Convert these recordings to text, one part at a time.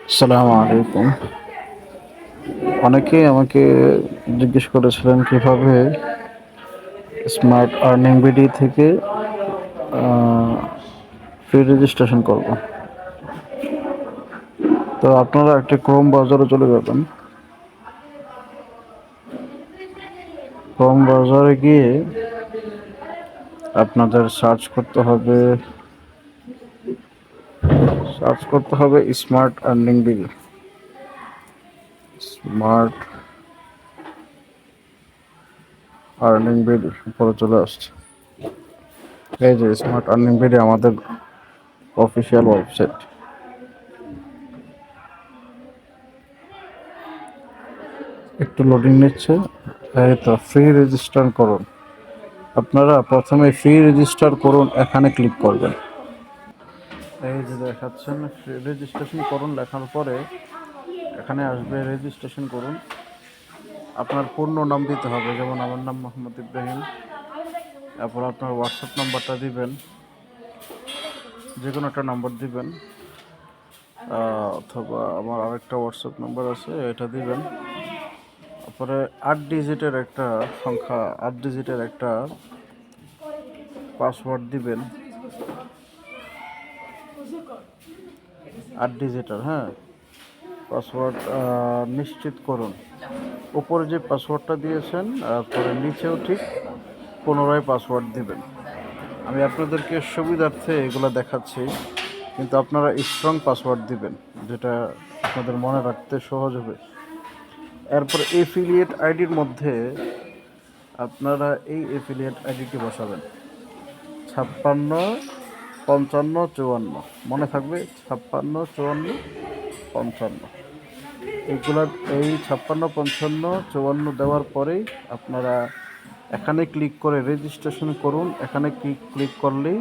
আসসালামু আলাইকুম। অনেকেই আমাকে জিজ্ঞেস করেছিলেন কিভাবে স্মার্ট আর্নিং বিডি থেকে ফ্রি রেজিস্ট্রেশন করব। তো আপনারা একটা ক্রোম ব্রাউজারে চলে যাবেন। ক্রোম ব্রাউজারে গিয়ে আপনাদের সার্চ করতে হবে smart earning BD. Smart earning BD উপরে চলে আসছে। এই যে স্মার্ট আর্নিং বিডি আমাদের অফিসিয়াল ওয়েবসাইট। একটু লোডিং নিচ্ছে। এই তো ফ্রি রেজিস্টার করুন। আপনারা প্রথমে ফ্রি রেজিস্টার করুন এখানে ক্লিক করবেন। এই যে দেখাচ্ছেন ফ্রি রেজিস্ট্রেশন করুন লেখার পরে এখানে আসবে রেজিস্ট্রেশন করুন। আপনার পূর্ণ নাম দিতে হবে, যেমন আমার নাম মোহাম্মদ ইব্রাহিম। তারপর আপনার হোয়াটসঅ্যাপ নাম্বারটা দিবেন, যে কোনো একটা নাম্বার দিবেন, অথবা আমার আরেকটা হোয়াটসঅ্যাপ নাম্বার আছে, এটা দিবেন। তারপরে 8 ডিজিটের একটা পাসওয়ার্ড দিবেন, 8 ডিজিটের। হ্যাঁ, পাসওয়ার্ড নিশ্চিত করুন। উপরে যে পাসওয়ার্ডটা দিয়েছেন পরে নিচেও ঠিক পুনরায় পাসওয়ার্ড দিবেন। আমি আপনাদেরকে সুবিধার্থে এগুলো দেখাচ্ছি, কিন্তু আপনারা স্ট্রং পাসওয়ার্ড দিবেন, যেটা আপনাদের মনে রাখতে সহজ হবে। এরপর এফিলিয়েট আইডির মধ্যে আপনারা এই এফিলিয়েট আইডিটি বসাবেন 56 55 54। মনে থাকবে 56 54 55। এই 56 55 54 দেওয়ার পরেই আপনারা এখানে ক্লিক করে রেজিস্ট্রেশন করুন। এখানে ক্লিক করলেই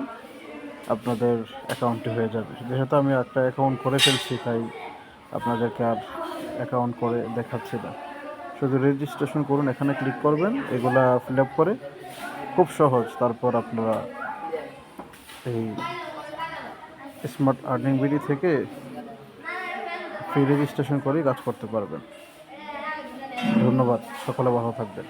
আপনাদের অ্যাকাউন্টটি হয়ে যাবে। যেহেতু আমি একটা অ্যাকাউন্ট করে ফেলছি, তাই আপনাদেরকে আর অ্যাকাউন্ট করে দেখাচ্ছি না। শুধু রেজিস্ট্রেশন করুন, এখানে ক্লিক করবেন, এগুলা ফিল আপ করে, খুব সহজ। তারপর আপনারা এই স্মার্ট আর্নিং বিডি থেকে ফ্রি রেজিস্ট্রেশন করেই কাজ করতে পারবেন। ধন্যবাদ, সকলে ভালো থাকবেন।